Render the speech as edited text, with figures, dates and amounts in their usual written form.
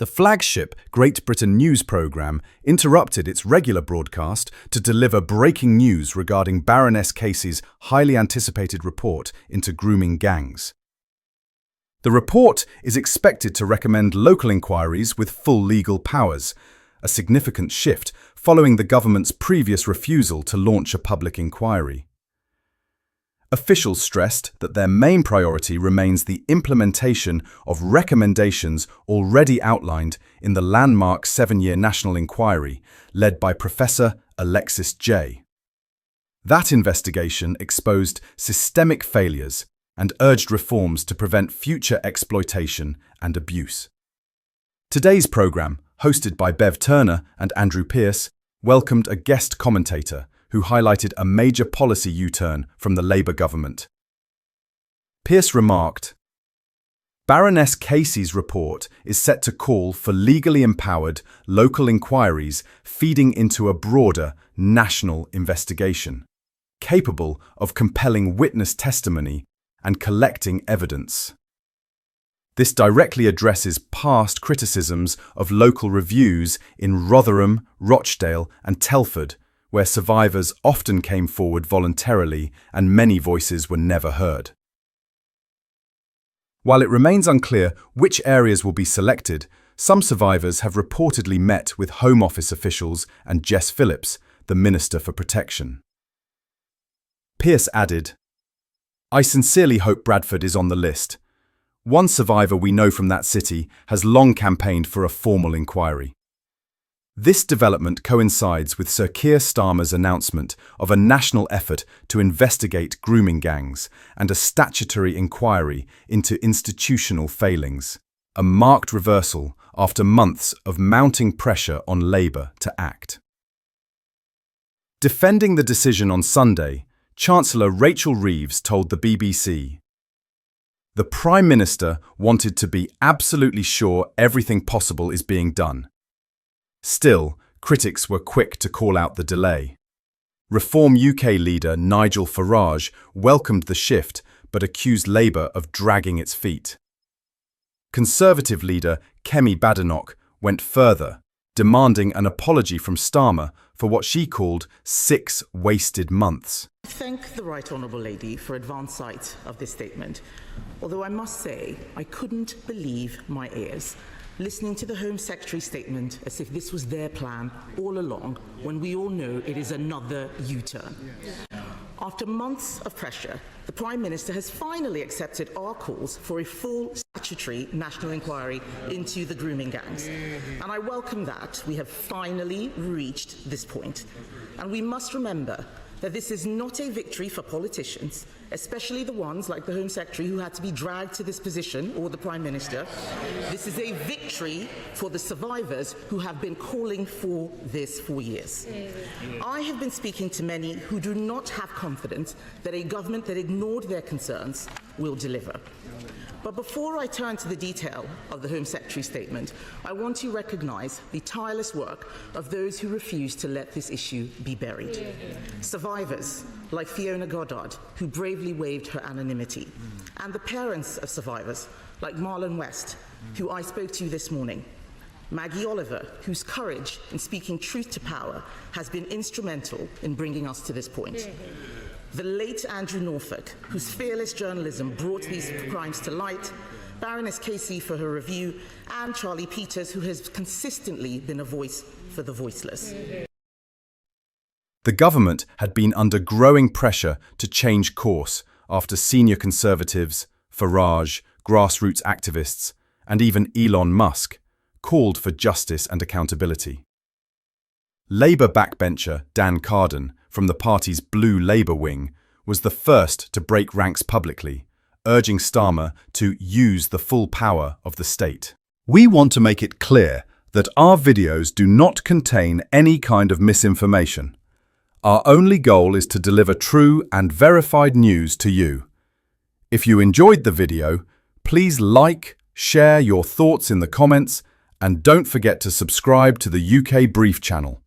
The flagship Great Britain News programme interrupted its regular broadcast to deliver breaking news regarding Baroness Casey's highly anticipated report into grooming gangs. The report is expected to recommend local inquiries with full legal powers, a significant shift following the government's previous refusal to launch a public inquiry. Officials stressed that their main priority remains the implementation of recommendations already outlined in the landmark 7-year national inquiry led by Professor Alexis Jay. That investigation exposed systemic failures and urged reforms to prevent future exploitation and abuse. Today's programme, hosted by Bev Turner and Andrew Pearce, welcomed a guest commentator who highlighted a major policy U-turn from the Labour government. Pearce remarked, "Baroness Casey's report is set to call for legally empowered local inquiries feeding into a broader national investigation, capable of compelling witness testimony and collecting evidence. This directly addresses past criticisms of local reviews in Rotherham, Rochdale and Telford, where survivors often came forward voluntarily and many voices were never heard." While it remains unclear which areas will be selected, some survivors have reportedly met with Home Office officials and Jess Phillips, the Minister for Protection. Pearce added, "I sincerely hope Bradford is on the list. One survivor we know from that city has long campaigned for a formal inquiry." This development coincides with Sir Keir Starmer's announcement of a national effort to investigate grooming gangs and a statutory inquiry into institutional failings, a marked reversal after months of mounting pressure on Labour to act. Defending the decision on Sunday, Chancellor Rachel Reeves told the BBC, "The Prime Minister wanted to be absolutely sure everything possible is being done. Still, critics were quick to call out the delay. Reform UK leader Nigel Farage welcomed the shift but accused Labour of dragging its feet. Conservative leader Kemi Badenoch went further, demanding an apology from Starmer for what she called 6 wasted months. I thank the Right Honourable Lady for advance sight of this statement, although I must say I couldn't believe my ears, listening to the Home Secretary's statement as if this was their plan all along, when we all know it is another U-turn. After months of pressure, the Prime Minister has finally accepted our calls for a full statutory national inquiry into the grooming gangs. And I welcome that we have finally reached this point. And we must remember that this is not a victory for politicians, especially the ones like the Home Secretary who had to be dragged to this position, or the Prime Minister. This is a victory for the survivors who have been calling for this for years. I have been speaking to many who do not have confidence that a government that ignored their concerns will deliver. But before I turn to the detail of the Home Secretary's statement, I want to recognise the tireless work of those who refuse to let this issue be buried. Survivors like Fiona Goddard, who bravely waived her anonymity, and the parents of survivors like Marlon West, who I spoke to this morning. Maggie Oliver, whose courage in speaking truth to power has been instrumental in bringing us to this point. The late Andrew Norfolk, whose fearless journalism brought these crimes to light, Baroness Casey for her review, and Charlie Peters, who has consistently been a voice for the voiceless. The government had been under growing pressure to change course after senior Conservatives, Farage, grassroots activists, and even Elon Musk called for justice and accountability. Labour backbencher Dan Carden, from the party's Blue Labour wing, was the first to break ranks publicly, urging Starmer to use the full power of the state. "We want to make it clear that our videos do not contain any kind of misinformation. Our only goal is to deliver true and verified news to you. If you enjoyed the video, please like, share your thoughts in the comments, and don't forget to subscribe to the UK Brief channel."